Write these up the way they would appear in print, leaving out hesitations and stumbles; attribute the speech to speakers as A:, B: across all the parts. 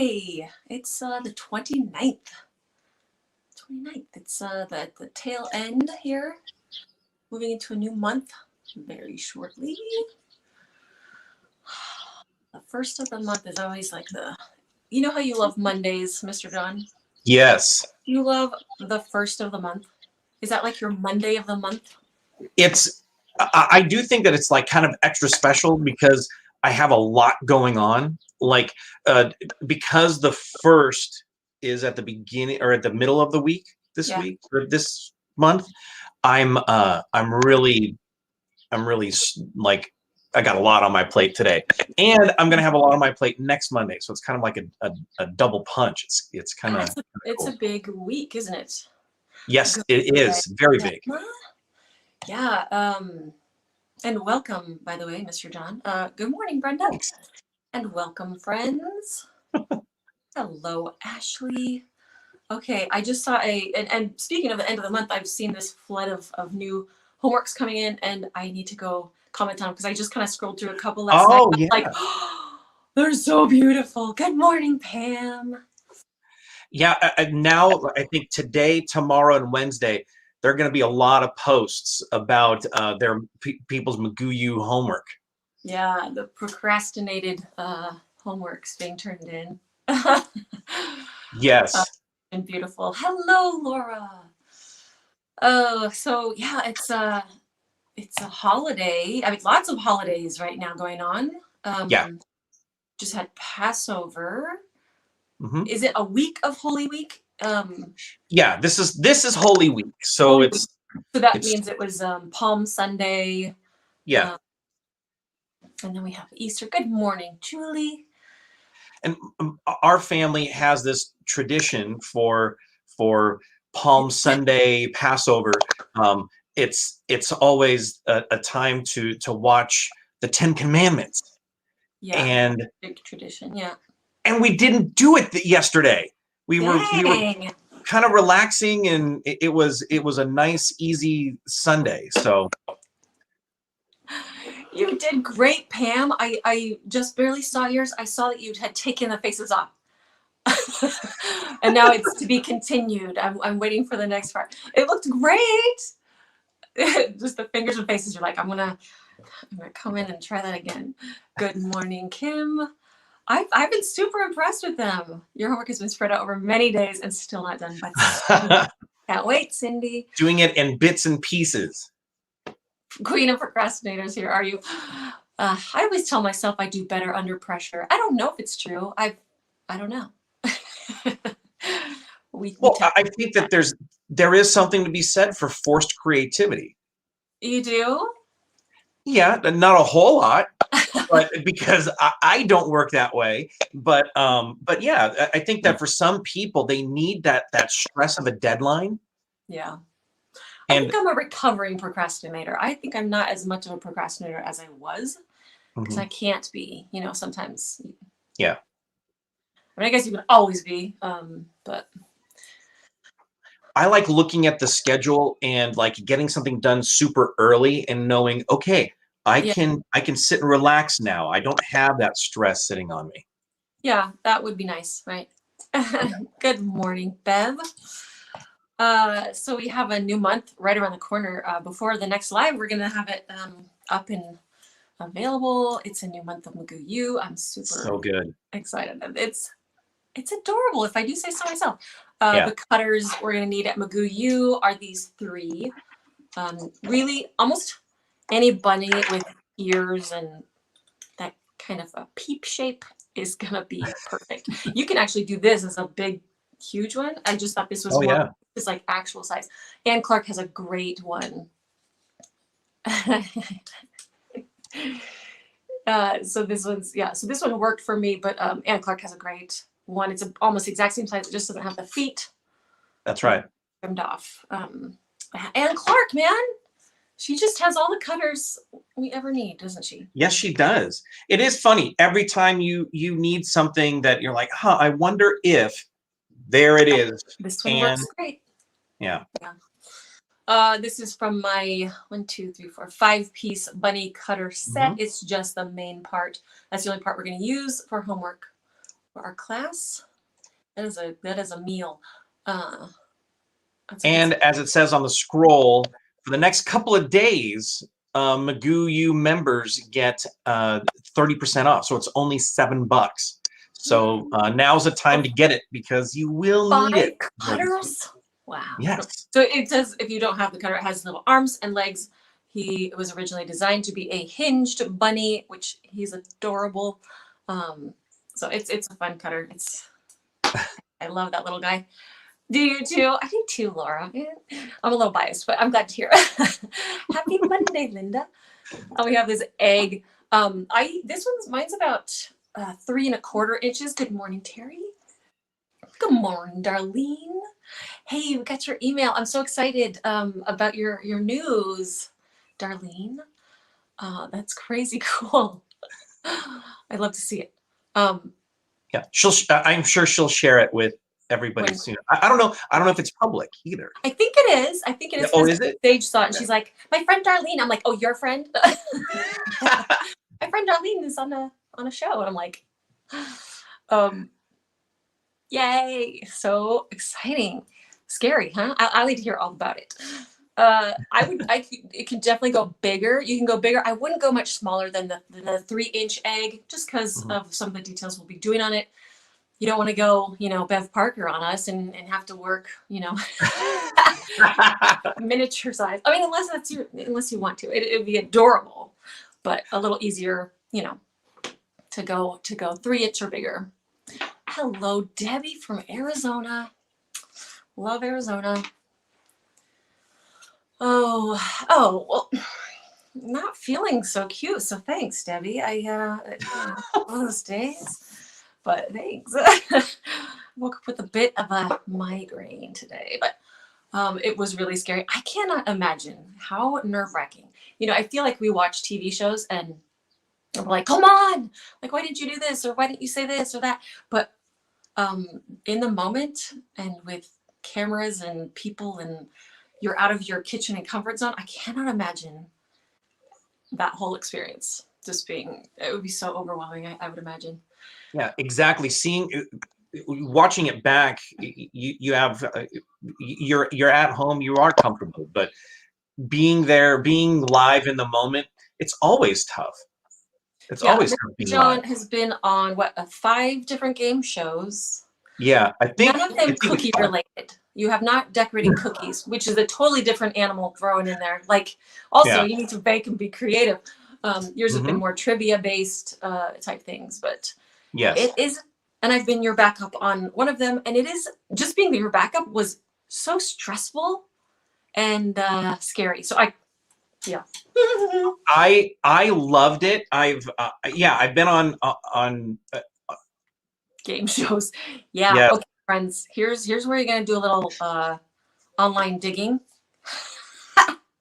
A: Monday. It's the 29th. 29th. It's the tail end here. Moving into a new month very shortly. The first of the month is always like you know how you love Mondays, Mr. John?
B: Yes.
A: You love the first of the month. Is that like your Monday of the month?
B: I do think that it's like kind of extra special because I have a lot going on. Like, because the first is at the beginning or at the middle of the week this week or this month, I'm really like, I got a lot on my plate today, and I'm gonna have a lot on my plate next Monday. So it's kind of like a double punch. It's kind of
A: it's a big week, isn't it?
B: Yes, it is very big.
A: Yeah. And welcome, by the way, Mr. John. Good morning, Brenda.
B: Thanks.
A: And welcome, friends. Hello, Ashley. Okay, I just saw and speaking of the end of the month, I've seen this flood of new homeworks coming in, and I need to go comment on them because I just kind of scrolled through a couple last night.
B: Yeah.
A: Like, oh, they're so beautiful. Good morning, Pam.
B: Yeah, now I think today, tomorrow, and Wednesday, there are going to be a lot of posts about their people's McGoo homework.
A: Yeah, the procrastinated homeworks being turned in.
B: Yes.
A: And beautiful. Hello, Laura. Oh, so yeah, it's a holiday. I mean, lots of holidays right now going on.
B: Yeah.
A: Just had Passover.
B: Mm-hmm.
A: Is it a week of Holy Week?
B: Yeah, this is Holy Week, so
A: Holy
B: it's
A: Week. So that means it was Palm Sunday.
B: Yeah.
A: And then we have Easter. Good morning, Julie.
B: And our family has this tradition for Palm Sunday, Passover. It's always a time to watch the Ten Commandments.
A: Yeah,
B: and
A: big tradition. Yeah.
B: And we didn't do it yesterday. We were kind of relaxing, and it was a nice, easy Sunday. So
A: you did great, Pam. I just barely saw yours. I saw that you had taken the faces off. And now it's to be continued. I'm waiting for the next part. It looked great. Just the fingers and faces. You're like, I'm gonna come in and try that again. Good morning, Kim. I've been super impressed with them. Your homework has been spread out over many days and still not done. But can't wait, Cindy.
B: Doing it in bits and pieces.
A: Queen of procrastinators here, are you? I always tell myself I do better under pressure. I don't know if it's true. I don't know.
B: I think that there is something to be said for forced creativity.
A: You do?
B: Yeah, not a whole lot, but because I don't work that way. But yeah, I think that for some people they need that stress of a deadline.
A: Yeah. I think I'm a recovering procrastinator. I think I'm not as much of a procrastinator as I was, because I can't be, sometimes.
B: Yeah.
A: I mean, I guess you can always be, but.
B: I like looking at the schedule and like getting something done super early and knowing, okay, I can sit and relax now. I don't have that stress sitting on me.
A: Yeah, that would be nice, right? Good morning, Bev. So we have a new month right around the corner. Before the next live, we're gonna have it up and available. It's a new month of McGoo. I'm super excited. It's adorable, if I do say so myself. The cutters we're gonna need at McGoo are these three. Really, almost any bunny with ears and that kind of a peep shape is gonna be perfect. You can actually do this as a big, huge one. I just thought this was it's like actual size. Ann Clark has a great one. So this one worked for me, but Ann Clark has a great one. It's almost the exact same size. It just doesn't have the feet.
B: That's right.
A: Trimmed off. Ann Clark, man. She just has all the cutters we ever need, doesn't she?
B: Yes, she does. It is funny. Every time you need something that you're like, I wonder if, there it is.
A: This one works great.
B: Yeah.
A: This is from my 5-piece bunny cutter set. It's just the main part. That's the only part we're going to use for homework. for our class. That is a meal.
B: And as it says on the scroll, for the next couple of days, McGoo U members get 30% off. So it's only $7. So now's the time to get it because you will need it.
A: 5 cutters. Wow.
B: Yes.
A: So it says if you don't have the cutter, it has little arms and legs. It was originally designed to be a hinged bunny, which he's adorable. So it's a fun cutter. I love that little guy. Do you too? I do too, Laura. I'm a little biased, but I'm glad to hear it. Happy Monday, Linda. We have this egg. Mine's about 3 1/4 inches. Good morning, Terry. Good morning, Darlene. Hey, we got your email. I'm so excited about your news, Darlene. That's crazy cool. I'd love to see it.
B: Yeah, I'm sure she'll share it with everybody soon. I don't know. I don't know if it's public either.
A: I think it is.
B: Oh, is it?
A: Sage saw it, and she's like, "My friend Darlene." I'm like, "Oh, your friend?" My friend Darlene is on a show, and I'm like, "Yay! So exciting, scary, huh?" I need to hear all about it. It can definitely go bigger. You can go bigger. I wouldn't go much smaller than the 3-inch egg, just because of some of the details we'll be doing on it. You don't want to go, Bev Parker on us and have to work, miniature size. I mean, unless you want to, it'd be adorable, but a little easier, to go 3-inch or bigger. Hello, Debbie from Arizona. Love Arizona. Oh, well, not feeling so cute. So thanks, Debbie. One of those days. But thanks. Woke up with a bit of a migraine today, but it was really scary. I cannot imagine how nerve-wracking. I feel like we watch TV shows and we're like, come on, like, why didn't you do this? Or why didn't you say this or that? But in the moment and with cameras and people and you're out of your kitchen and comfort zone, I cannot imagine that whole experience it would be so overwhelming, I would imagine.
B: Yeah, exactly. Watching it back, you have you're at home, you are comfortable, but being there, being live in the moment, it's always tough. It's always tough being
A: John
B: live.
A: has been on 5 different game shows.
B: Yeah, I think
A: none of them cookie related. You have not decorated cookies, which is a totally different animal thrown in there. Like, also, you need to bake and be creative. Yours have been more trivia based type things, but
B: yes,
A: it is. And I've been your backup on one of them, and it is just being your backup was so stressful and scary. So I
B: loved it. I've been on
A: game shows. Yeah. Okay, friends. Here's where you're gonna do a little online digging.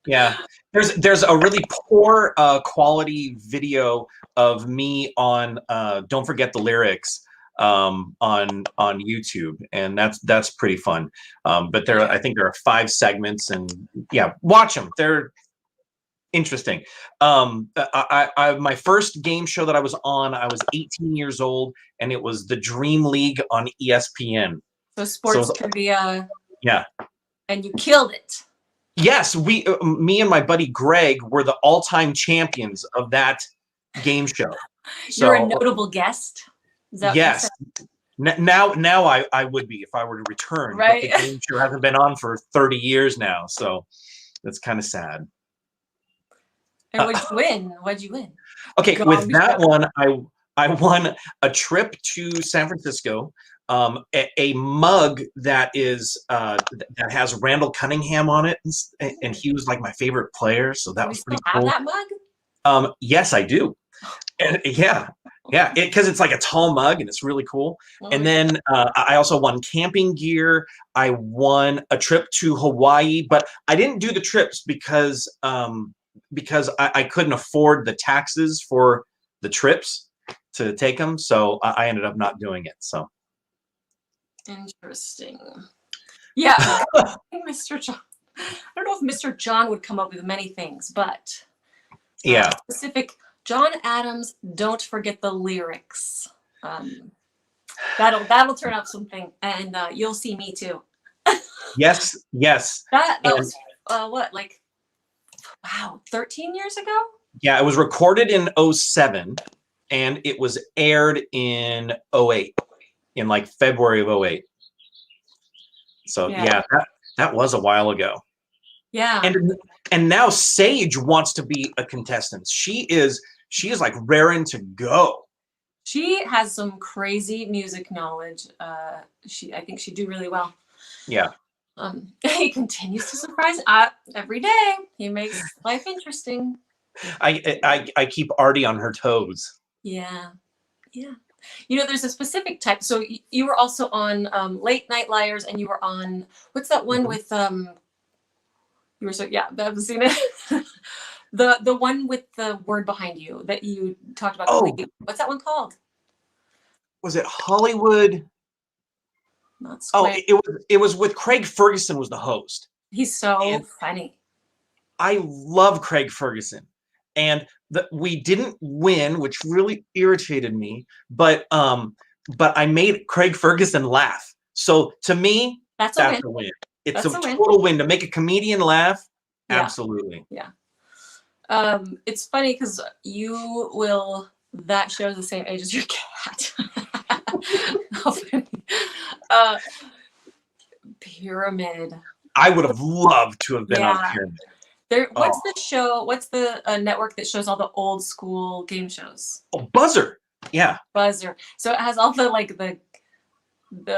B: Yeah. There's a really poor quality video of me on Don't Forget the Lyrics on YouTube, and that's pretty fun. But I think there are 5 segments, and watch them. They're interesting. My first game show that I was on, I was 18 years old, and it was the Dream League on ESPN.
A: So sports trivia.
B: Yeah.
A: And you killed it.
B: Yes, me and my buddy Greg were the all-time champions of that game show. So,
A: you're a notable guest. Is that
B: yes. Now I would be if I were to return.
A: Right.
B: But the game show hasn't been on for 30 years now, so that's kind of sad.
A: And what'd you win?
B: Okay, with that one, I won a trip to San Francisco, a mug that has Randall Cunningham on it, and he was like my favorite player, so that was pretty cool.
A: Have that mug?
B: Yes, I do. And because it's like a tall mug and it's really cool. And then I also won camping gear. I won a trip to Hawaii, but I didn't do the trips because I couldn't afford the taxes for the trips to take them, so I ended up not doing it. So
A: interesting. Yeah. Mr. John. I don't know if Mr. John would come up with many things, but specific John Adams, Don't Forget the Lyrics. That'll turn up something, and you'll see me too.
B: Yes, yes.
A: That
B: And
A: was what, like, wow, 13 years ago?
B: yeah, it was recorded in '07 and it was aired in '08, in like February of '08. So yeah, that was a while ago.
A: Yeah.
B: And now Sage wants to be a contestant. She is like raring to go.
A: She has some crazy music knowledge. I think she'd do really well.
B: Yeah.
A: He continues to surprise every day. He makes life interesting.
B: I keep Arty on her toes.
A: Yeah. Yeah. You know, there's a specific type. So you were also on Late Night Liars, and you were on, what's that one with you were I've seen it. The one with the word behind you that you talked about.
B: Oh,
A: what's that one called?
B: Was it Hollywood?
A: Not Square.
B: Oh, it was with Craig Ferguson was the host.
A: He's so funny.
B: I love Craig Ferguson, and we didn't win, which really irritated me. But I made Craig Ferguson laugh. So to me, that's a win. It's a total win to make a comedian laugh. Yeah. Absolutely.
A: Yeah. It's funny because you will. That show's the same age as your cat. Pyramid.
B: I would have loved to have been on Pyramid.
A: What's the show? What's the network that shows all the old school game shows?
B: Oh, Buzzer. Yeah.
A: Buzzer. So it has all the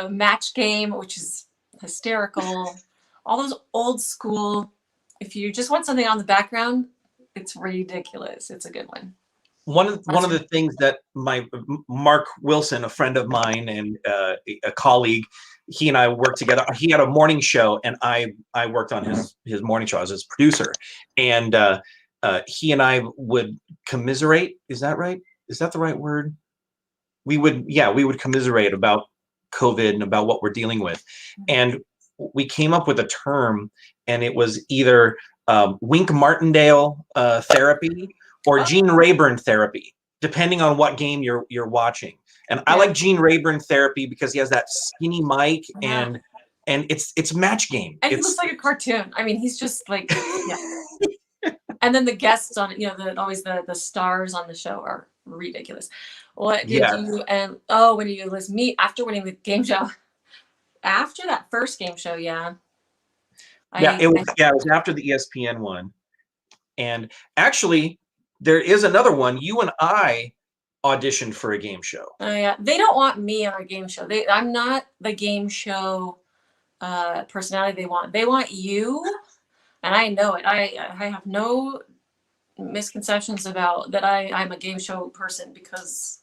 A: match game, which is hysterical. All those old school. If you just want something on the background, it's ridiculous. It's a good one.
B: One of the things that Mark Wilson, a friend of mine and a colleague, he and I worked together. He had a morning show, and I worked on his morning show as his producer. And he and I would commiserate. Is that right? Is that the right word? We would commiserate about COVID and about what we're dealing with. And we came up with a term, and it was either Wink Martindale therapy or Gene Rayburn therapy, depending on what game you're watching. And I like Gene Rayburn therapy because he has that skinny mic and it's match game.
A: And he looks like a cartoon. I mean, he's just like, And then the guests on it, always the stars on the show are ridiculous. What did you when you meet after winning the game show? After that first game show, it
B: was after the ESPN one. And actually, there is another one. You and I auditioned for a game show.
A: Oh yeah, they don't want me on a game show. I'm not the game show personality they want you, and I know it. I have no misconceptions about that. I'm a game show person because,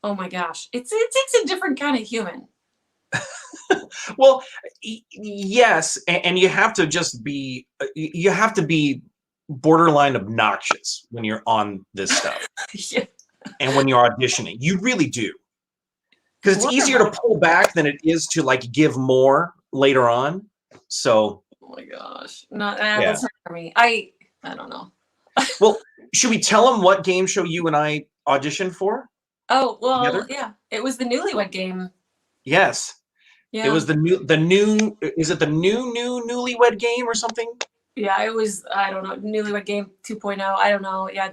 A: oh my gosh, it takes a different kind of human.
B: Well, yes, and you have to just be. You have to be borderline obnoxious when you're on this stuff.
A: Yeah.
B: And when you're auditioning, you really do, because it's easier to pull back than it is to like give more later on. So,
A: oh my gosh, that's not for me. I don't know.
B: Well, should we tell them what game show you and I auditioned for?
A: Oh well, together? Yeah, it was the Newlywed Game.
B: Yes. Yeah. It was the new. Is it the new Newlywed Game or something?
A: Yeah, it was. I don't know. Newlywed Game 2.0. I don't know. Yeah,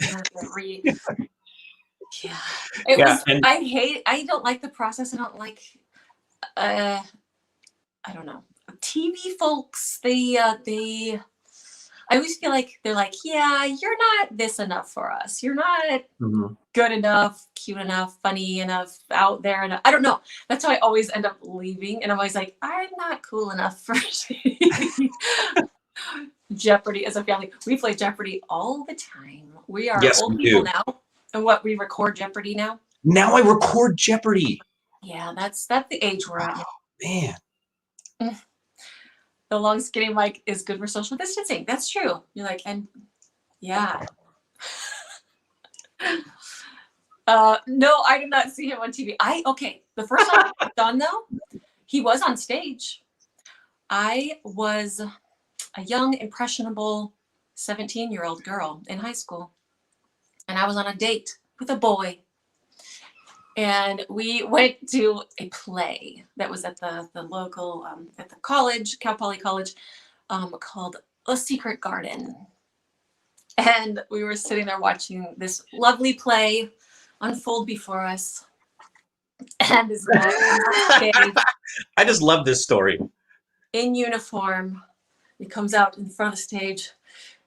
A: yeah. It was. I don't like the process. I don't like. I don't know. TV folks. They. I always feel like they're like, yeah, you're not this enough for us. You're not good enough, cute enough, funny enough, out there enough. I don't know. That's how I always end up leaving. And I'm always like, I'm not cool enough for Jeopardy as a family. We play Jeopardy all the time. We are old people now. And we record Jeopardy now?
B: Now I record Jeopardy.
A: Yeah, that's the age we're at.
B: Man.
A: The long skinny mic is good for social distancing. That's true. You're like, and yeah. No, I did not see him on TV. The first time I was on though, he was on stage. I was a young, impressionable 17-year-old girl in high school. And I was on a date with a boy. And we went to a play that was at the local, at the college, Cal Poly College, called A Secret Garden. And we were sitting there watching this lovely play unfold before us. And this man on stage
B: I just love this story.
A: in uniform, he comes out in front of the stage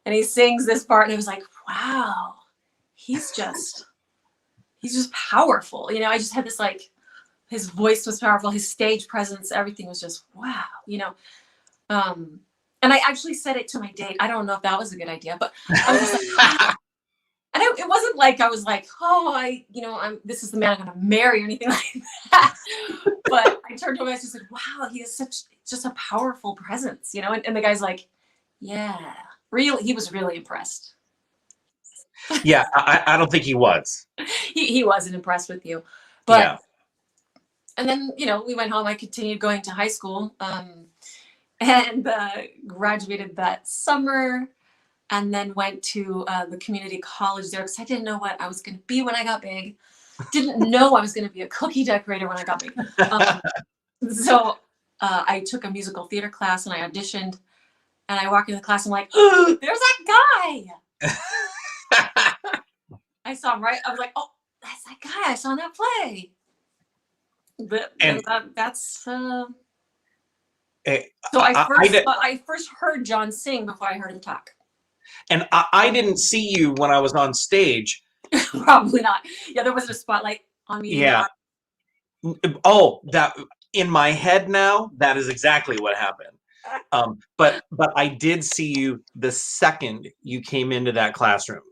A: and he sings this part, and I was like, wow, he's just powerful. You know, I just had this, like, his voice was powerful, his stage presence, everything was just wow, you know. And I actually said it to my date. I don't know if that was a good idea, but I was just like, wow. And it wasn't like I was like, oh, this is the man I'm going to marry or anything like that. But I turned to him and I just said, wow, he is just a powerful presence, you know? And the guy's like, yeah, really, he was really impressed.
B: Yeah, I don't think he was.
A: He wasn't impressed with you. But,
B: yeah.
A: And then, you know, we went home. I continued going to high school and graduated that summer. And then went to the community college there because I didn't know what I was going to be when I got big. Didn't know I was going to be a cookie decorator when I got big. So I took a musical theater class and I auditioned. And I walk into the class and I'm like, oh, there's that guy. I saw him, right? I was like, oh, that's that guy I saw in that play. But that's... So I first heard John sing before I heard him talk.
B: And I didn't see you when I was on stage.
A: Probably not. Yeah, there wasn't a spotlight on me.
B: Yeah. Oh, that in my head now, that is exactly what happened. But I did see you the second you came into that classroom.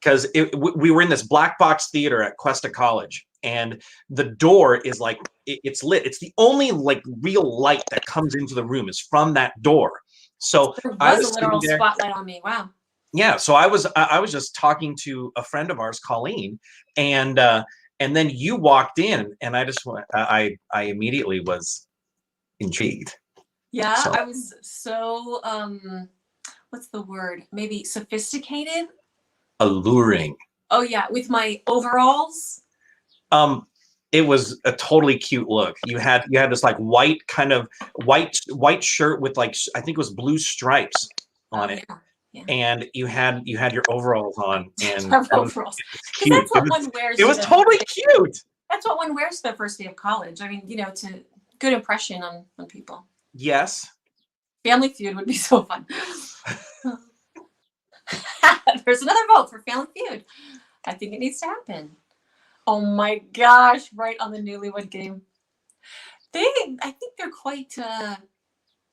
B: Because we were in this black box theater at Cuesta College, and the door is like, it's lit. It's the only like real light that comes into the room is from that door. So
A: there was a literal spotlight on me. Wow.
B: Yeah. So I was just talking to a friend of ours, Colleen, and then you walked in, and I just went. I immediately was intrigued.
A: Yeah, so. I was so what's the word? Maybe sophisticated.
B: Alluring.
A: Oh yeah, with my overalls.
B: It was a totally cute look. You had this like white white shirt with like, I think it was blue stripes on it. Yeah. And you had your overalls on, and
A: overalls. That's what one wears.
B: It was totally cute.
A: That's what one wears the first day of college. I mean, you know, to good impression on people.
B: Yes.
A: Family Feud would be so fun. There's another vote for Family Feud. I think it needs to happen. Oh my gosh, right on the Newlywed Game. I think they're quite,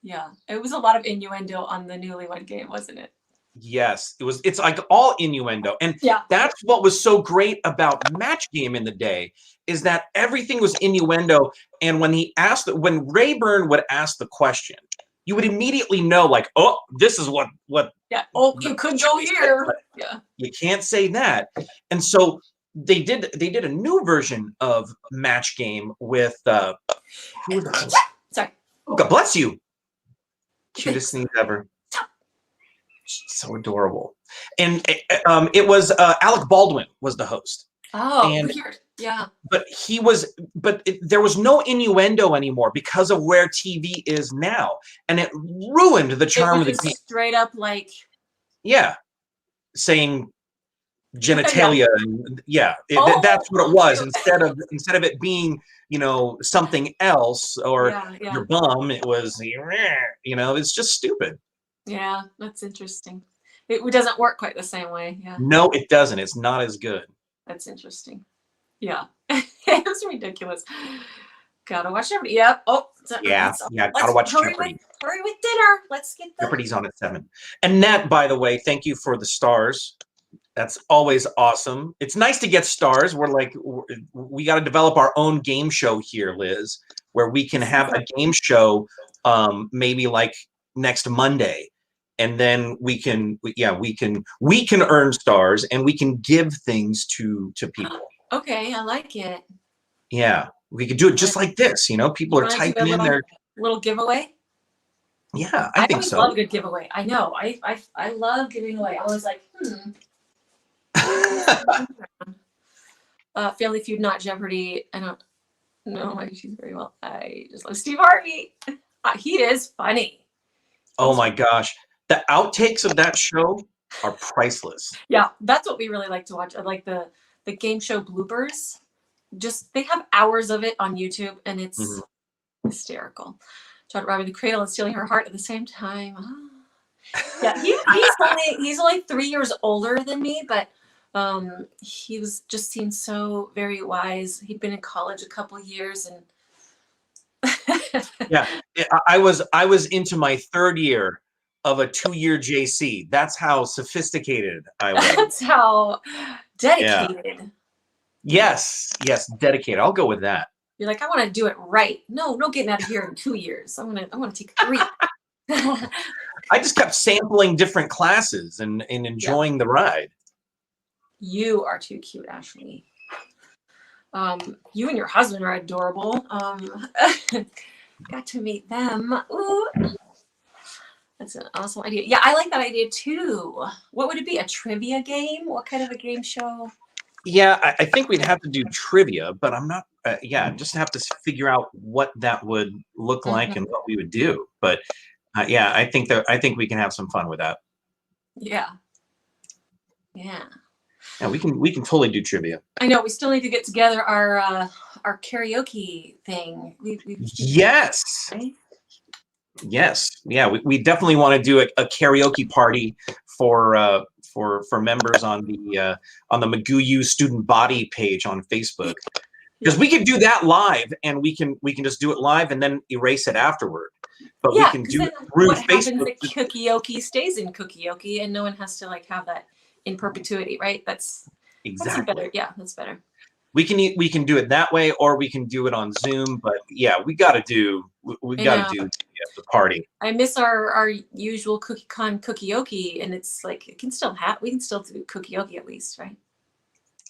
A: yeah, it was a lot of innuendo on the Newlywed Game, wasn't it?
B: Yes, it was. It's like all innuendo. And yeah, that's what was so great about Match Game in the day, is that everything was innuendo. And when Rayburn would ask the question, you would immediately know, like, oh, this is what.
A: Yeah. Oh, you could go here. Yeah.
B: You can't say that. And so they did a new version of Match Game with
A: sorry.
B: Oh, God bless you. Cutest thing ever. So adorable. And it was Alec Baldwin was the host.
A: Oh, weird. Yeah.
B: But there was no innuendo anymore because of where TV is now, and it ruined the charm of the game.
A: Straight up, like.
B: Yeah, saying genitalia. Yeah, that's what it was. Instead of it being, you know, something else or your bum, it was, you know, it's just stupid.
A: Yeah, that's interesting. It doesn't work quite the same way. Yeah.
B: No, it doesn't. It's not as good.
A: That's interesting. Yeah. It was ridiculous. Gotta watch Jeopardy. Yep. Oh,
B: gotta watch Jeopardy.
A: Hurry with dinner. Let's get the
B: Jeopardy's on at 7. And Nat, by the way, thank you for the stars. That's always awesome. It's nice to get stars. We got to develop our own game show here, Liz, where we can have a game show maybe like next Monday, and then we can earn stars, and we can give things to people.
A: Okay, I like it.
B: Yeah, we could do it just like this. You know, people are typing in their
A: little giveaway.
B: Yeah, I think so.
A: I love a good giveaway. I know. I love giving away. I was like, Family Feud, not Jeopardy. I don't know why she's very well. I just love Steve Harvey. He is funny.
B: Oh my gosh. The outtakes of that show are priceless.
A: Yeah, that's what we really like to watch. I like the game show bloopers. Just they have hours of it on YouTube, and it's hysterical. Trying to rob the cradle and stealing her heart at the same time. Yeah, he's only 3 years older than me, but he was just seemed so very wise. He'd been in college a couple of years, and
B: Yeah, I was into my 3rd year of a 2-year JC. That's how sophisticated I was.
A: That's how dedicated.
B: Yeah. Yes, dedicated. I'll go with that.
A: You're like, I want to do it right. No getting out of here in 2 years. I want to take 3.
B: I just kept sampling different classes and enjoying the ride.
A: You are too cute, Ashley. You and your husband are adorable. Got to meet them. Ooh. That's an awesome idea. Yeah, I like that idea too. What would it be? A trivia game? What kind of a game show?
B: Yeah, I think we'd have to do trivia, but I'm not. Just have to figure out what that would look like and what we would do. But yeah, I think we can have some fun with that.
A: Yeah.
B: Yeah, we can totally do trivia.
A: I know. We still need to get together our karaoke thing.
B: Yes.
A: Right?
B: Yes. Yeah, we definitely want to do a karaoke party for members on the McGoo student body page on Facebook. Because we can do that live, and we can just do it live and then erase it afterward. But we can do it through
A: what
B: Facebook.
A: Happens that Karaoke stays in karaoke, and no one has to like have that in perpetuity, right? That's better. Yeah, that's better.
B: We can do it that way, or we can do it on Zoom. But yeah, we got to do the party.
A: I miss our usual karaoke, and it's like we can still do karaoke at least, right?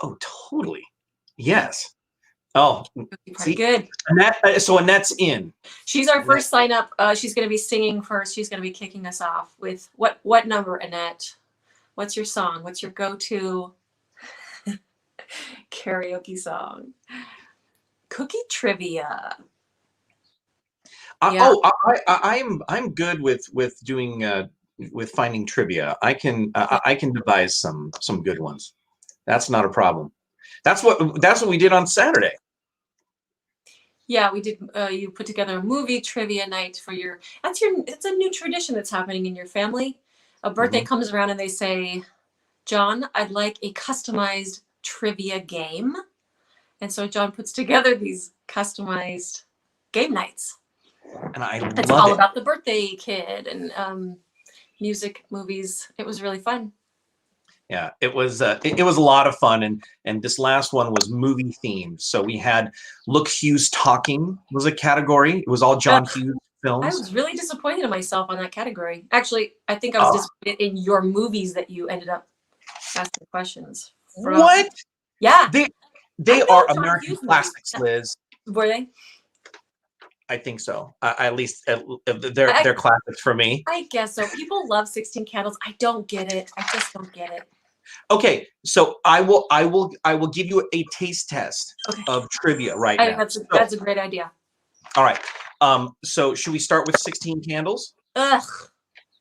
B: Oh, totally. Yes. Oh, see?
A: Good.
B: And that's in.
A: She's our first sign up. She's going to be singing first. She's going to be kicking us off with what number, Annette? What's your song? What's your go-to karaoke song? Cookie trivia.
B: Yeah. I'm good with doing with finding trivia. I can devise some good ones. That's not a problem. That's what we did on Saturday.
A: Yeah, we did. You put together a movie trivia night for your. It's a new tradition that's happening in your family. A birthday comes around and they say, "John, I'd like a customized trivia game," and so John puts together these customized game nights.
B: And
A: it's all about the birthday kid and music, movies. It was really fun.
B: Yeah, it was a lot of fun, and this last one was movie themed. So we had Look Hughes Talking was a category. It was all John Hughes films.
A: I was really disappointed in myself on that category. Actually, I think I was disappointed in your movies that you ended up asking questions from.
B: What?
A: Yeah.
B: They are American classics, Liz.
A: Were they?
B: I think so. At least they're classics for me.
A: I guess so. People love 16 Candles. I don't get it. I just don't get it.
B: Okay, so I will give you a taste test of trivia right now.
A: That's a great idea.
B: All right. So should we start with 16 Candles?
A: Ugh.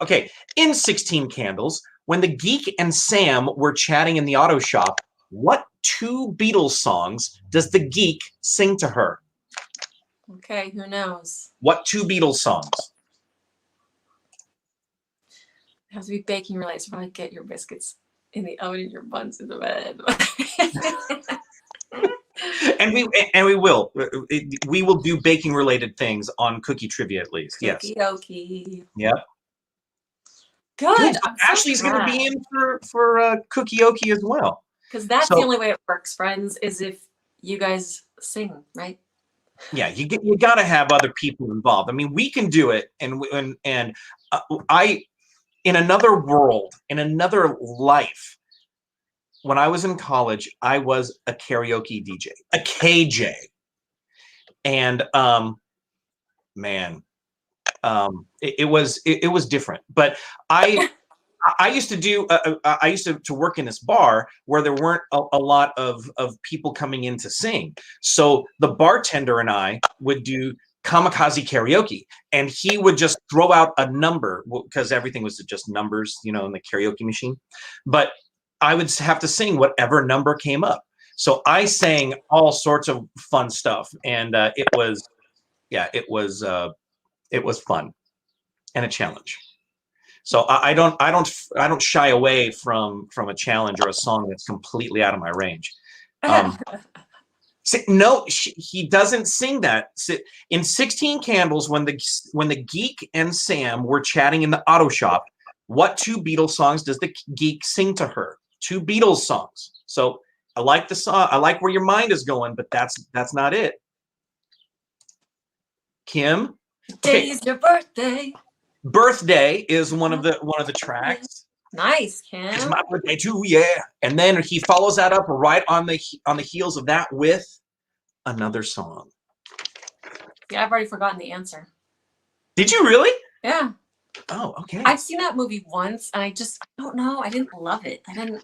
B: Okay. In 16 Candles, when the geek and Sam were chatting in the auto shop, what 2 Beatles songs does the geek sing to her?
A: Okay, who knows?
B: What 2 Beatles songs?
A: It has to be baking related. So probably get your biscuits in the oven and your buns in the bed.
B: and we will do baking related things on cookie trivia at least. Yes.
A: Cookie.
B: Yep.
A: Good.
B: Ashley's going to be in for cookie as well.
A: Because that's the only way it works, friends, is if you guys sing, right?
B: Yeah, you got to have other people involved. I mean, we can do it, and I, in another world, in another life, when I was in college, I was a karaoke DJ, a KJ, and man, it was different. But I used to do. I used to work in this bar where there weren't a lot of people coming in to sing. So the bartender and I would do kamikaze karaoke, and he would just throw out a number because everything was just numbers, in the karaoke machine. But I would have to sing whatever number came up. So I sang all sorts of fun stuff, and it was fun and a challenge. So I don't shy away from a challenge or a song that's completely out of my range. No, he doesn't sing that. In 16 Candles, when the geek and Sam were chatting in the auto shop, what two Beatles songs does the geek sing to her? Two Beatles songs. So I like the song. I like where your mind is going, but that's not it. Kim?
A: Today's your birthday.
B: Birthday is one of the tracks.
A: Nice, Kim.
B: It's my birthday too, yeah. And then he follows that up right on the heels of that with another song.
A: Yeah, I've already forgotten the answer.
B: Did you really?
A: Yeah.
B: Oh, okay.
A: I've seen that movie once, and I don't know. I didn't love it. I didn't.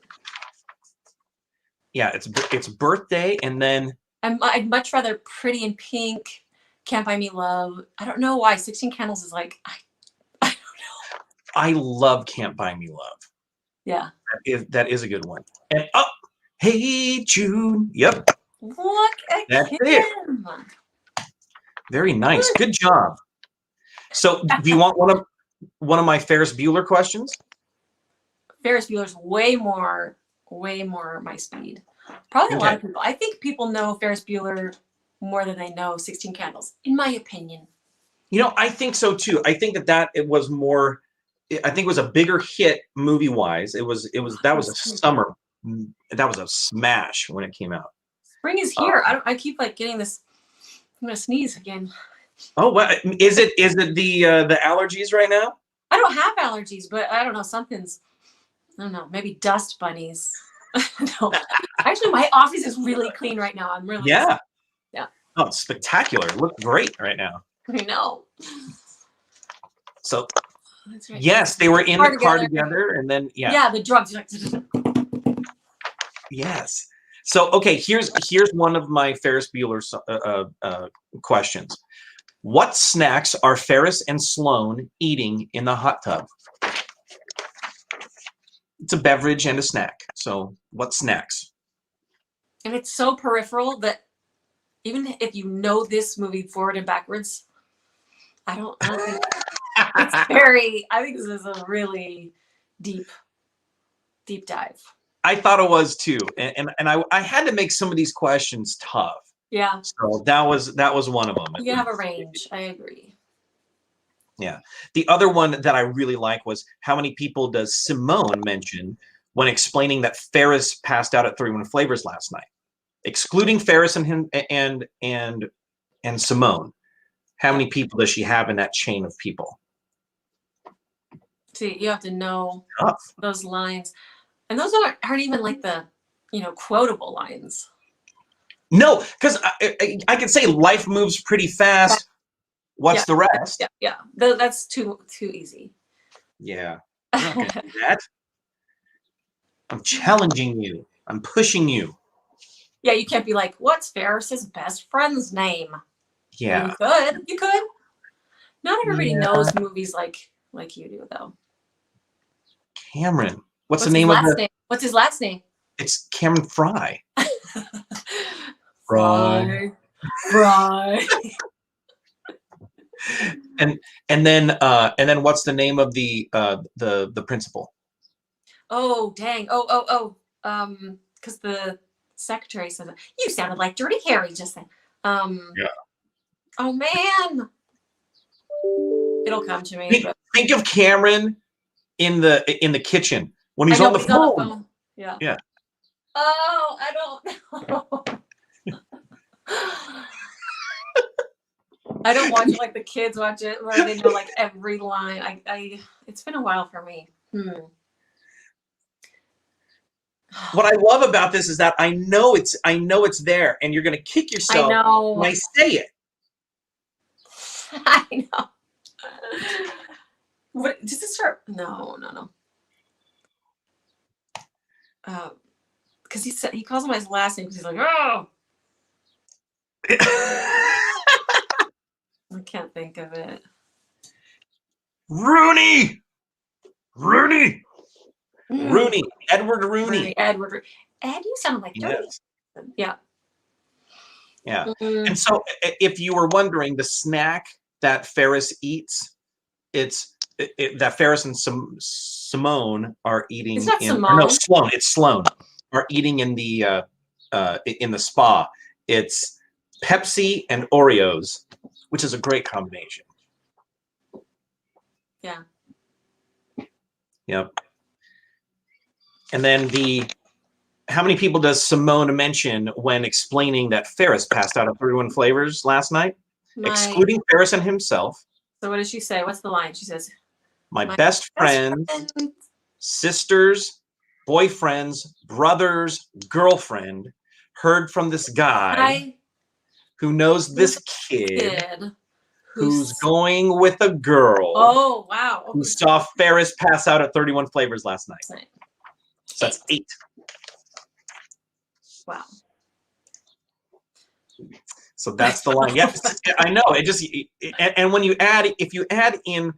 B: Yeah, it's Birthday, and then
A: I'd much rather Pretty in Pink, Can't Buy Me Love. I don't know why 16 Candles is like. I don't know.
B: I love Can't Buy Me Love.
A: Yeah.
B: That is a good one. And Hey June. Yep.
A: Look at
B: That's
A: Kim.
B: it. Very nice. Good job. So, do you want one of my Ferris Bueller questions?
A: Ferris Bueller's way more my speed. Probably a lot of people. I think people know Ferris Bueller more than they know 16 Candles, in my opinion.
B: I think so too. I think it was more. I think it was a bigger hit movie wise. That was a summer. That was a smash when it came out.
A: Spring is here. I keep getting this. I'm gonna sneeze again.
B: Oh, what is it? Is it the allergies right now?
A: I don't have allergies, but I don't know. I don't know. Maybe dust bunnies. No. Actually, my office is really clean right now. I'm really
B: yeah.
A: Oh,
B: it's spectacular. Look great right now.
A: I know.
B: So,
A: that's right.
B: Yes, they were in the car together, and then
A: yeah, the drugs.
B: Yes. So, okay, here's one of my Ferris Bueller questions. What snacks are Ferris and Sloan eating in the hot tub? It's a beverage and a snack. So, what snacks?
A: And it's so peripheral that even if you know this movie forward and backwards, I don't think I think this is a really deep dive.
B: I thought it was too. And I had to make some of these questions tough.
A: Yeah.
B: So that was one of them.
A: You have a range. I agree.
B: Yeah. The other one that I really like was how many people does Simone mention when explaining that Ferris passed out at 31 Flavors last night? Excluding Ferris and him and Simone. How many people does she have in that chain of people?
A: See, you have to know those lines. And those aren't even the, quotable lines.
B: No, because I could say life moves pretty fast. What's the rest?
A: Yeah. That's too easy.
B: Yeah. I'm not going to do that. I'm challenging you. I'm pushing you.
A: Yeah, you can't be like, what's Ferris's best friend's name?
B: Yeah.
A: You could. Not everybody knows movies like you do, though.
B: Cameron. What's the name of
A: name? What's his last name?
B: It's Cameron Fry.
A: Fry.
B: And then what's the name of the principal?
A: Oh dang! Because the secretary said you sounded like Dirty Harry just then.
B: Yeah.
A: Oh man, it'll come to me.
B: Think of Cameron in the kitchen when he's on the phone.
A: Yeah.
B: Yeah.
A: Oh, I don't know. I don't watch it like the kids watch it, where they know every line. It's been a while for me.
B: What I love about this is that I know it's there, and you're gonna kick yourself when I say it.
A: I know. What does it start? No. because he calls him by his last name because he's like, oh, I can't think of it.
B: Rooney. Edward Rooney.
A: Edward. Ed, you sound like 30.
B: Yes.
A: Yeah.
B: Yeah. And so if you were wondering, the snack that Ferris eats, it's that Ferris and Simone are eating.
A: It's not
B: in,
A: Simone.
B: No, Sloan. It's Sloan are eating in the spa. It's Pepsi and Oreos, which is a great combination.
A: Yeah.
B: Yep. And then how many people does Simone mention when explaining that Ferris passed out of 31 flavors last night? Excluding Ferris and himself.
A: So what does she say? What's the line? She says,
B: my best friends, sisters, boyfriends, brothers, girlfriend heard from this guy who knows this kid who's going with a girl.
A: Oh, wow.
B: Who saw Ferris pass out at 31 flavors last night. So that's 8.
A: Wow.
B: So that's the line. Yeah, I know. It just and when you add, if you add in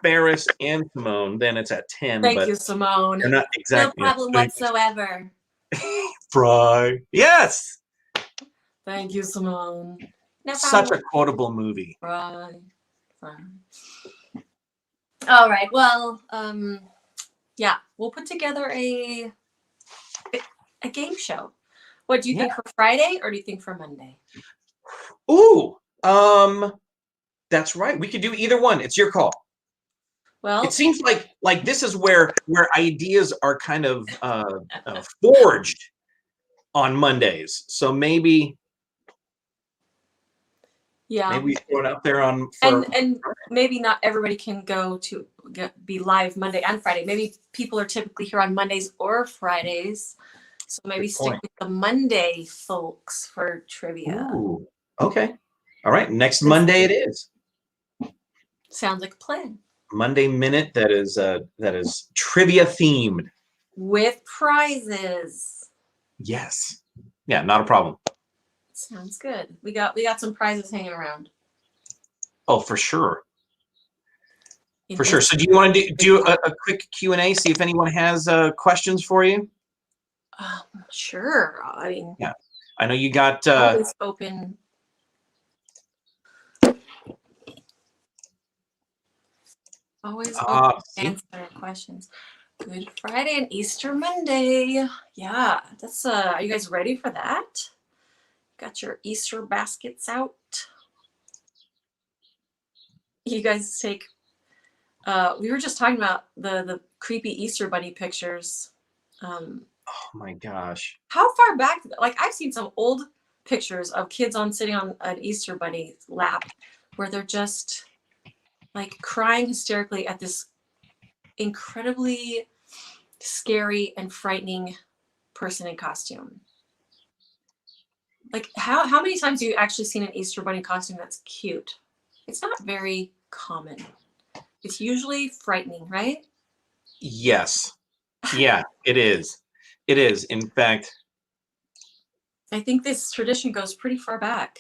B: Ferris and Simone, then it's at 10.
A: Thank you, Simone.
B: They're not exactly.
A: No problem whatsoever.
B: Fry. Yes.
A: Thank you, Simone. No
B: Such a quotable movie.
A: Right. All right. Well, yeah, we'll put together a game show. What do you think for Friday, or do you think for Monday?
B: Ooh, that's right. We could do either one. It's your call.
A: Well,
B: it seems like this is where ideas are kind of forged on Mondays. So maybe.
A: Yeah.
B: Maybe we throw it out there on.
A: And maybe not everybody can be live Monday and Friday. Maybe people are typically here on Mondays or Fridays. So maybe stick with the Monday folks for trivia.
B: Ooh, okay. All right. Next Monday it is.
A: Sounds like a plan.
B: Monday Minute that is trivia themed.
A: With prizes.
B: Yes. Yeah, not a problem.
A: Sounds good. We got some prizes hanging around.
B: Oh, for sure. For sure. So do you want to do a quick Q&A, see if anyone has questions for you?
A: Sure. I mean,
B: yeah. I know you got
A: always open. Always open to answer questions. Good Friday and Easter Monday. Yeah, that's are you guys ready for that? Got your Easter baskets out. You guys take we were just talking about the creepy Easter bunny pictures.
B: Oh my gosh.
A: How far back, like I've seen some old pictures of kids sitting on an Easter bunny lap where they're just like crying hysterically at this incredibly scary and frightening person in costume. Like how many times have you actually seen an Easter bunny costume that's cute? It's not very common. It's usually frightening, right?
B: Yes. Yeah, it is. It is. In fact,
A: I think this tradition goes pretty far back.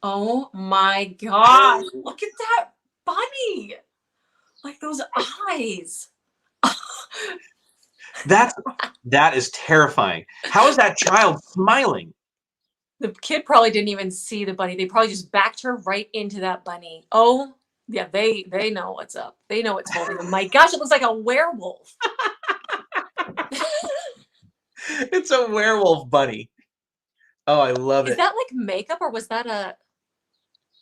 A: Oh my gosh. Look at that bunny. Like those eyes.
B: that is terrifying. How is that child smiling?
A: The kid probably didn't even see the bunny. They probably just backed her right into that bunny. Oh, yeah, they know what's up. They know what's holding them. My gosh, it looks like a werewolf.
B: It's a werewolf bunny. Oh, I love it.
A: Is that like makeup, or was that a?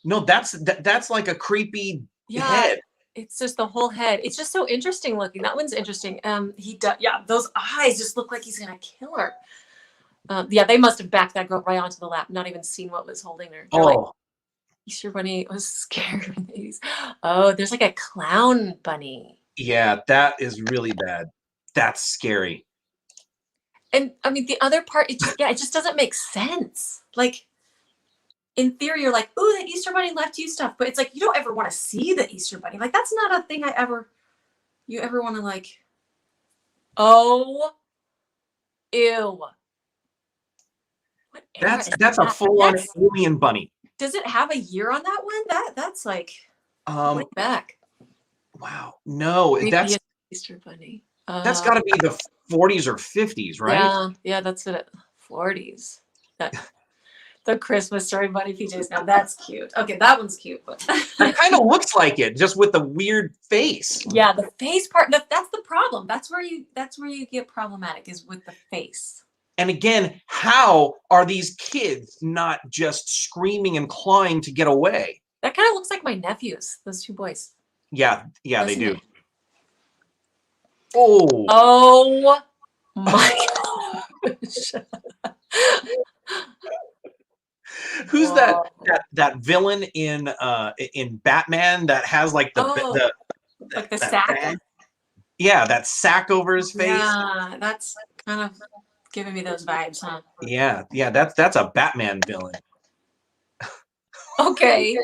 B: No, that's like a creepy head.
A: It's just the whole head. It's just so interesting looking. That one's interesting. He does. Yeah, those eyes just look like he's gonna kill her. Yeah, they must have backed that girl right onto the lap, not even seen what was holding her. They're like, Easter bunny was scary. Oh, there's like a clown bunny.
B: Yeah, that is really bad. That's scary.
A: And I mean, the other part, it just doesn't make sense. Like, in theory, you're like, oh, the Easter bunny left you stuff, but it's like you don't ever want to see the Easter bunny. Like, that's not a thing you ever want to like. Oh Ew. What era is
B: That's a
A: that?
B: full-on alien bunny.
A: Does it have a year on that one? That's like way back.
B: Wow. No,
A: Creepiest Easter bunny.
B: that's got to be the 40s or 50s, right?
A: Yeah, that's what 40s. The Christmas Story bunny PJs. Now that's cute. Okay, that one's cute. But
B: It kind of looks like it, just with the weird face.
A: yeah, the face part. That's the problem. That's where you get problematic, is with the face.
B: And again, how are these kids not just screaming and clawing to get away?
A: That kind of looks like my nephews. Those two boys.
B: Yeah, they do.
A: It?
B: Oh
A: my gosh.
B: Who's that villain in Batman that has like the
A: sack?
B: bag? Yeah, that sack over his face.
A: Yeah, that's kind of giving me those vibes, huh?
B: Yeah, that's a Batman villain.
A: Okay.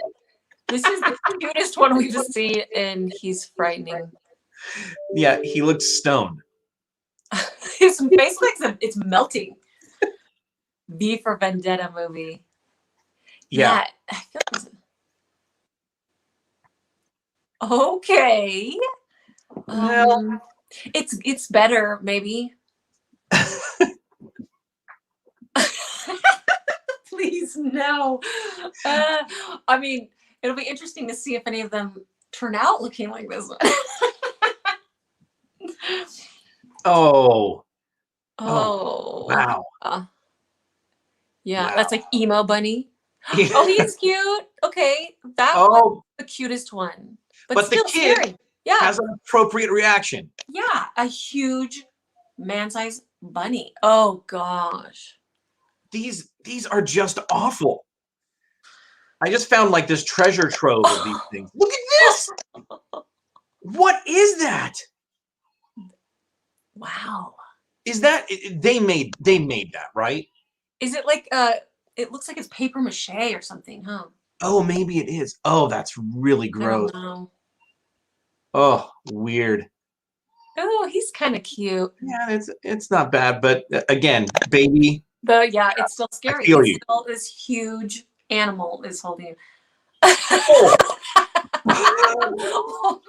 A: This is the cutest one we've seen, and he's frightening.
B: Yeah, he looks stoned.
A: His face it's melting. V for Vendetta movie.
B: Yeah.
A: I feel like okay.
B: Well,
A: it's better, maybe. Please, no. I mean, it'll be interesting to see if any of them turn out looking like this one.
B: Oh,
A: wow. Yeah,
B: wow.
A: That's like emo bunny.
B: Yeah.
A: Oh, he's cute. Okay, that was the cutest one, but still
B: the kid
A: scary. Yeah,
B: has an appropriate reaction.
A: Yeah, a huge man-sized bunny. Oh gosh,
B: these are just awful. I just found like this treasure trove of these things. Look at this. What is that?
A: Wow.
B: Is that they made that, right?
A: Is it like it looks like it's paper mache or something, huh?
B: Oh, maybe it is. Oh, that's really gross.
A: I don't know.
B: Oh, weird.
A: Oh, he's kind of cute.
B: Yeah, it's not bad, but again, baby.
A: It's still scary.
B: I feel you.
A: Still, this huge animal is holding you. Oh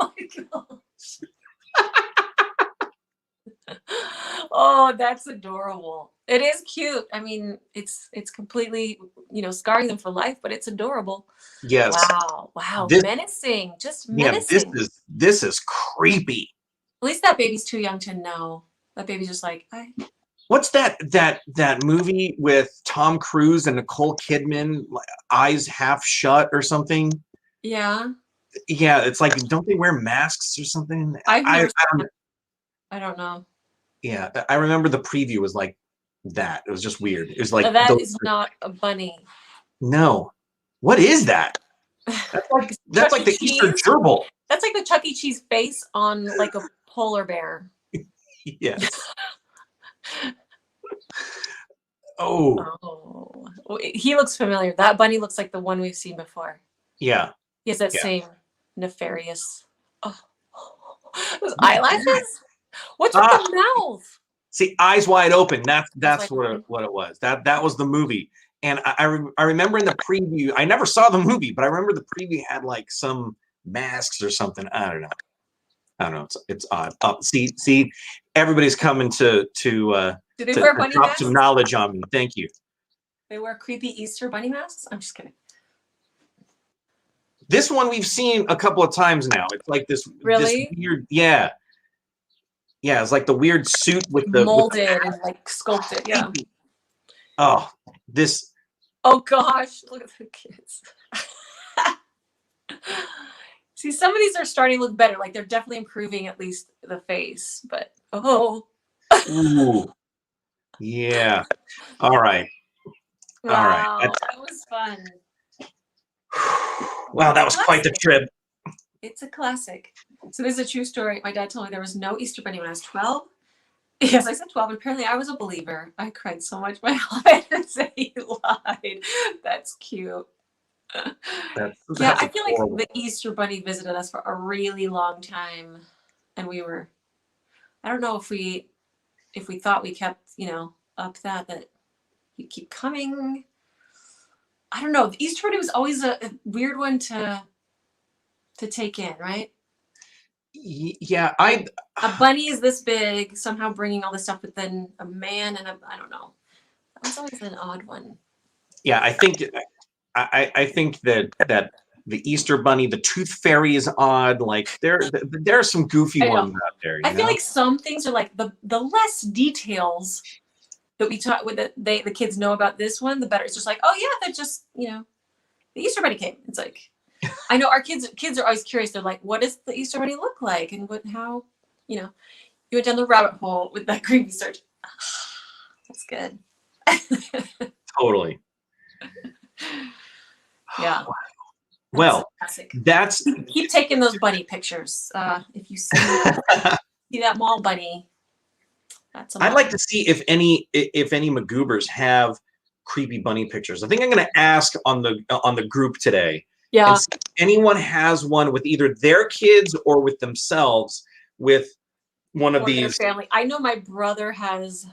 A: my gosh. Oh, that's adorable. It is cute. I mean, it's completely, scarring them for life, but it's adorable.
B: Yes.
A: Wow. Menacing. Just menacing.
B: Yeah, this is creepy.
A: At least that baby's too young to know. That baby's just like,
B: What's that movie with Tom Cruise and Nicole Kidman, like, Eyes Half Shut or something?
A: Yeah.
B: Yeah, it's like, don't they wear masks or something?
A: I don't know.
B: Yeah, I remember the preview was like that. It was just weird. It was like
A: that is not a bunny.
B: No. What is that? That's like the Easter gerbil.
A: That's like the Chuck E. Cheese face on like a polar bear.
B: Yes. Oh,
A: he looks familiar. That bunny looks like the one we've seen before.
B: Yeah.
A: He has that same nefarious. Those eyelashes. What's with the mouth?
B: See, eyes wide open. That's what it was. That was the movie. And I remember in the preview, I never saw the movie, but I remember the preview had like some masks or something. I don't know. It's odd. See, everybody's coming to
A: wear bunny
B: drop
A: masks?
B: some knowledge on me. Thank you.
A: They wear creepy Easter bunny masks? I'm just kidding.
B: This one we've seen a couple of times now. It's like this weird, yeah. It's like the weird suit with the
A: molded and like sculpted, yeah.
B: Oh, this.
A: Oh gosh, look at the kids. See, some of these are starting to look better. Like they're definitely improving at least the face, but
B: Ooh. Yeah. All right.
A: Wow,
B: all right.
A: That was fun.
B: Wow, that was quite the trip.
A: It's a classic. So this is a true story. My dad told me there was no Easter bunny when I was 12. Yes, I said 12, but apparently I was a believer. I cried so much my life and said he lied. That's cute. I feel horrible. Like the Easter bunny visited us for a really long time. And I don't know if we if we thought we kept, up that you'd keep coming. I don't know. The Easter Bunny was always a weird one to take in, right?
B: Yeah,
A: a bunny is this big, somehow bringing all this stuff, but then a man and I don't know. That was always an odd one.
B: Yeah, I think that the Easter Bunny, the Tooth Fairy is odd. Like there are some goofy ones out there.
A: I feel like some things are like the less details that we taught with the kids know about this one, the better. It's just like, oh yeah, that just the Easter Bunny came. It's like, I know our kids are always curious. They're like, what does the Easter Bunny look like, and how you went down the rabbit hole with that creepy search. That's good.
B: Totally.
A: Yeah.
B: Well, that's
A: keep taking those bunny pictures. If you see that mall bunny.
B: I'd like to see if any McGoobers have creepy bunny pictures. I think I'm going to ask on the group today.
A: Yeah.
B: And see if anyone has one with either their kids or with themselves with one of these.
A: Their family. I know my brother has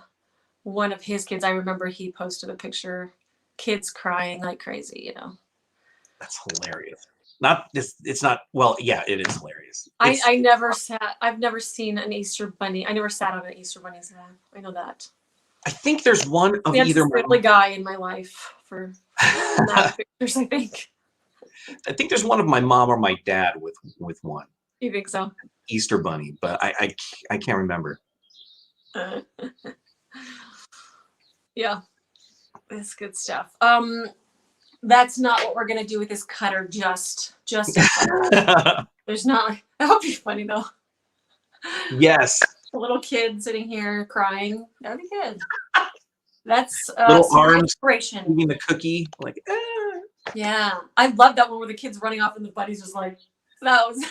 A: one of his kids. I remember he posted a picture, kids crying like crazy.
B: That's hilarious. It's not. Well, yeah, it is hilarious.
A: I've never seen an Easter bunny. I never sat on an Easter bunny's lap. I know that.
B: I think there's one of
A: That's
B: either.
A: the only guy in my life for pictures. I think.
B: I think there's one of my mom or my dad with one.
A: You think so?
B: Easter bunny, but I can't remember.
A: Yeah, that's good stuff. That's not what we're gonna do with this cutter. Just there's not. That would be funny though.
B: Yes.
A: A little kid sitting here crying. That'd be good. That's
B: little arms
A: inspiration.
B: Eating the cookie, like.
A: Yeah, I love that one where the kid's running off and the bunny's just like, that was.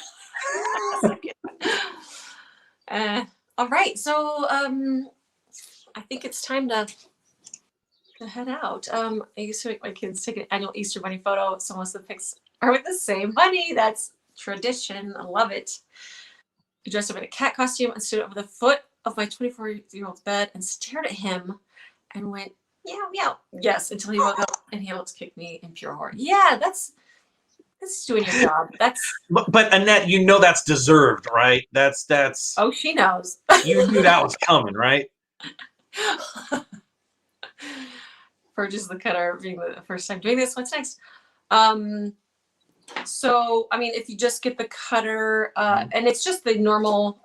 A: All right, so I think it's time to head out. I used to make my kids take an annual Easter bunny photo. So most of the pics are with the same bunny. That's tradition. I love it. I dressed up in a cat costume and stood over the foot of my 24-year-old's bed and stared at him and went, meow, meow. Yes, until he woke up and he almost kicked me in pure horror. Yeah, that's doing your job. That's.
B: But Annette, that's deserved, right? That's.
A: Oh, she knows.
B: You knew that was coming, right?
A: For just the cutter being the first time doing this, what's next? So, I mean, if you just get the cutter, and it's just the normal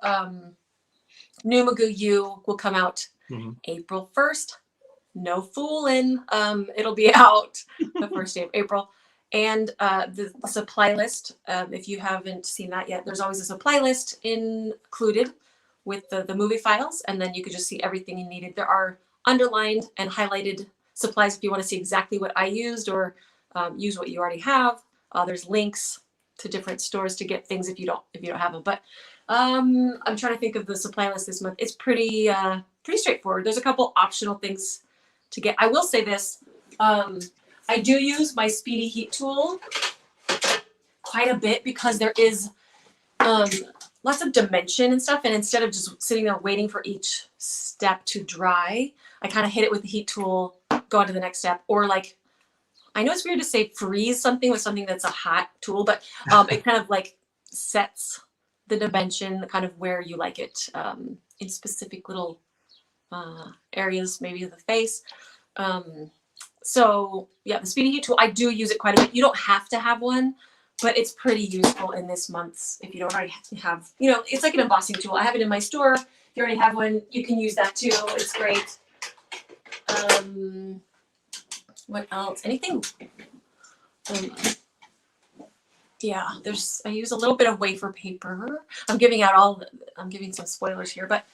A: new McGoo U will come out April 1st. No fooling. It'll be out the first day of April. And the supply list, if you haven't seen that yet, there's always a supply list included with the movie files, and then you could just see everything you needed. There are underlined and highlighted supplies if you want to see exactly what I used or use what you already have. There's links to different stores to get things if you don't have them. But I'm trying to think of the supply list this month. It's pretty straightforward. There's a couple optional things to get. I will say this. I do use my speedy heat tool quite a bit because there is lots of dimension and stuff. And instead of just sitting there waiting for each step to dry, I kind of hit it with the heat tool, go on to the next step. Or like, I know it's weird to say freeze something with something that's a hot tool, but it kind of like sets the dimension, kind of where you like it in specific little areas, maybe of the face. So yeah, the speedy heat tool, I do use it quite a bit. You don't have to have one, but it's pretty useful in this month's if you don't already have, it's like an embossing tool. I have it in my store. If you already have one, you can use that too. It's great. What else? Anything? Yeah, I use a little bit of wafer paper. I'm giving some spoilers here, but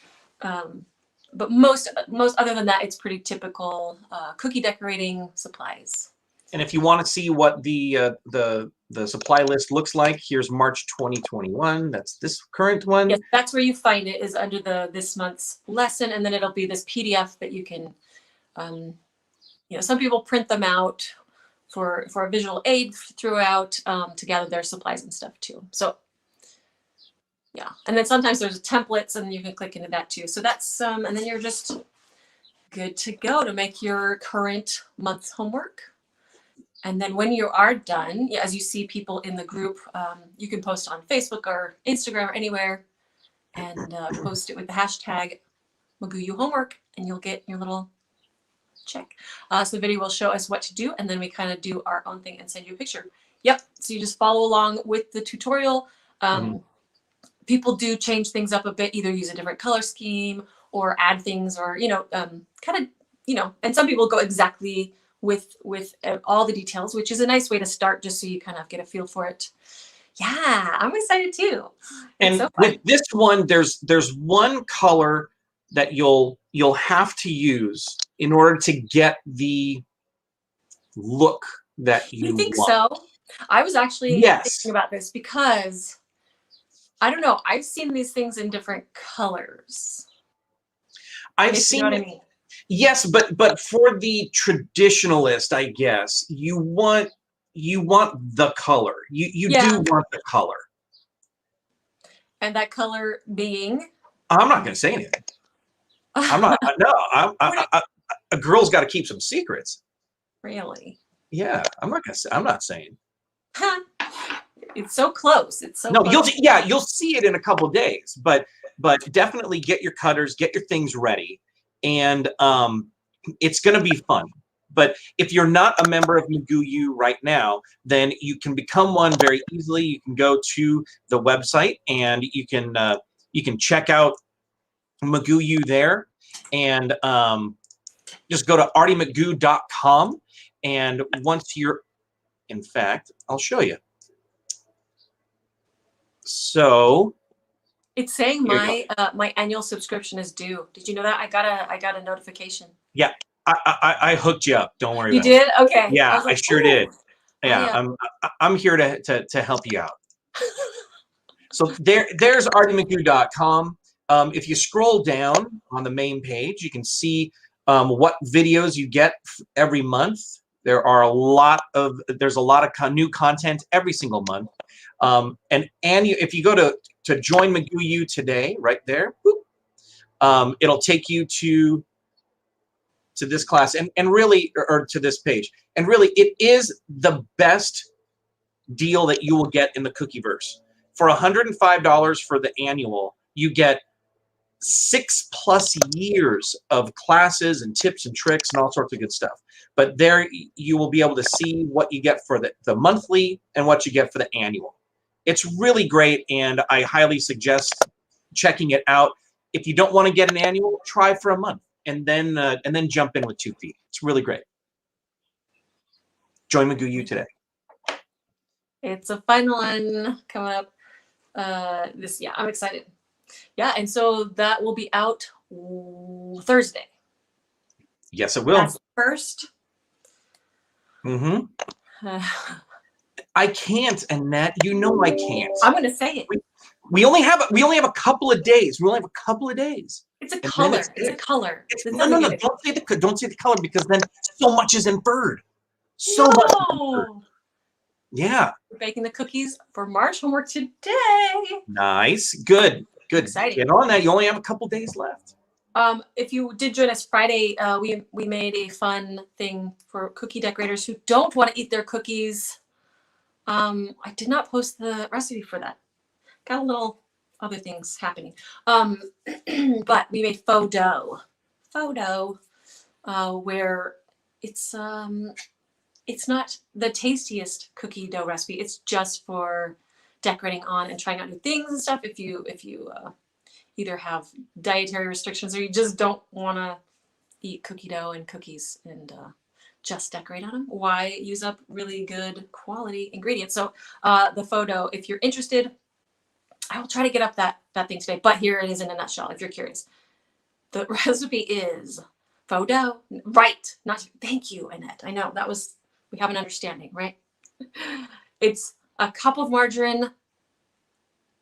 A: most other than that, it's pretty typical cookie decorating supplies.
B: And if you want to see what the supply list looks like, here's March 2021. That's this current one.
A: Yes, that's where you find it, is under this month's lesson, and then it'll be this PDF that you can, some people print them out for a visual aid throughout to gather their supplies and stuff too. So Yeah. And then sometimes there's templates and you can click into that too. So that's, and then you're just good to go to make your current month's homework. And then when you are done, as you see people in the group, you can post on Facebook or Instagram or anywhere and post it with the hashtag McGoo Homework, and you'll get your little check. So the video will show us what to do, and then we kind of do our own thing and send you a picture. Yep. So you just follow along with the tutorial. People do change things up a bit, either use a different color scheme or add things, or, kind of, and some people go exactly with all the details, which is a nice way to start, just so you kind of get a feel for it. Yeah, I'm excited too.
B: And so with this one, there's one color that you'll have to use in order to get the look that you
A: think
B: want.
A: So? I was actually thinking about this because I don't know. I've seen these things in different colors.
B: I've seen, you know what I mean? Yes, but for the traditionalist, I guess you want the color. You do want the color.
A: And that color being?
B: I'm not going to say anything. I'm not. No, a girl's got to keep some secrets.
A: Really?
B: Yeah, I'm not going to say. I'm not saying.
A: It's so close. It's so.
B: No,
A: close.
B: you'll see it in a couple of days, but definitely get your cutters, get your things ready, and it's going to be fun. But if you're not a member of McGoo right now, then you can become one very easily. You can go to the website and you can check out McGoo there, and just go to artymcgoo.com. And once you're, in fact, I'll show you. So
A: it's saying my annual subscription is due. Did you know that? I got a notification.
B: Yeah, I hooked you up. Don't worry.
A: You
B: about
A: did?
B: it.
A: Okay.
B: Yeah, I sure did. Yeah,
A: yeah.
B: I'm here to help you out. So there's artymcgoo.com. If you scroll down on the main page, you can see what videos you get every month. There's a lot of new content every single month. And if you go to join McGoo today, right there, whoop, it'll take you to this class and really, or to this page. And really, it is the best deal that you will get in the Cookieverse. For $105 for the annual, you get 6+ years of classes and tips and tricks and all sorts of good stuff. But there you will be able to see what you get for the monthly and what you get for the annual. It's really great, and I highly suggest checking it out. If you don't want to get an annual, try for a month and then jump in with 2 feet. It's really great. Join McGoo today.
A: It's a fun one coming up. I'm excited. Yeah, and so that will be out Thursday.
B: Yes, it will.
A: That's first.
B: I can't, Annette. You know I can't.
A: I'm going to say it.
B: We only have a couple of days. We only have a couple of days.
A: It's a color. It's a color.
B: No. Don't say the color, because then so much is inferred. So much is inferred. Yeah.
A: We're baking the cookies for March homework today.
B: Nice. Good.
A: Exciting.
B: Get on that. You only have a couple days left.
A: If you did join us Friday, we made a fun thing for cookie decorators who don't want to eat their cookies. I did not post the recipe for that. Got a little other things happening. But we made faux dough. Where it's not the tastiest cookie dough recipe. It's just for decorating on and trying out new things and stuff. If you either have dietary restrictions or you just don't want to eat cookie dough and cookies and just decorate on them, why use up really good quality ingredients? So the faux dough, if you're interested, I will try to get up that thing today. But here it is in a nutshell, if you're curious. The recipe is faux dough. Right. Thank you, Annette. I know we have an understanding, right? It's a cup of margarine,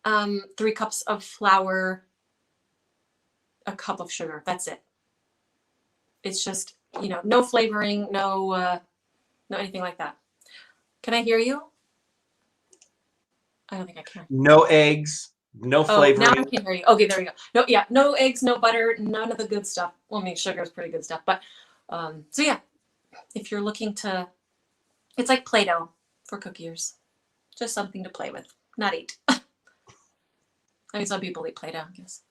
A: 3 cups of flour, a cup of sugar. That's it. It's just, no flavoring, no anything like that. Can I hear you? I don't think I can.
B: No eggs. No
A: Oh, now
B: flavoring.
A: I can hear you. Okay, there we go. No, yeah, no eggs, no butter, none of the good stuff. Well, I mean, sugar is pretty good stuff, but so yeah, if you're looking to, it's like Play-Doh for cookies, just something to play with, not eat. I mean, some people eat Play-Doh, I guess.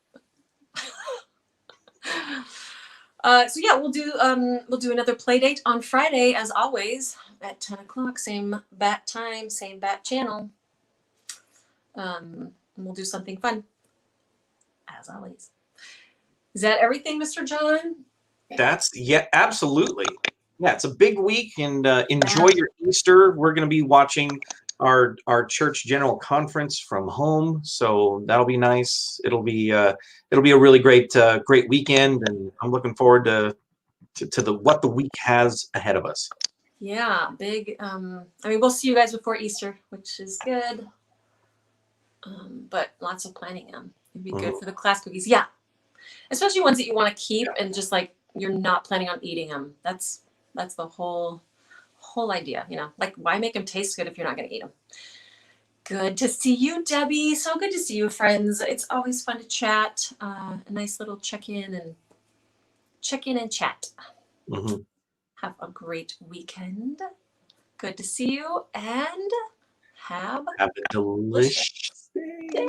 A: So yeah, we'll do another play date on Friday as always at 10 o'clock, same bat time, same bat channel. And we'll do something fun as always. Is that everything, Mr. John?
B: Yeah, absolutely. Yeah, it's a big week, and enjoy your Easter. We're going to be watching our church general conference from home, so that'll be nice. It'll be a really great weekend, and I'm looking forward to what the week has ahead of us.
A: Yeah, big. I mean, we'll see you guys before Easter, which is good. But lots of planning. It'd be good for the class cookies. Yeah, especially ones that you want to keep and just like you're not planning on eating them. That's the whole idea. You know, like why make them taste good if you're not going to eat them? Good to see you, Debbie. So good to see you, friends. It's always fun to chat. A nice little check-in and chat.
B: Mm-hmm.
A: Have a great weekend. Good to see you, and have
B: a delicious day.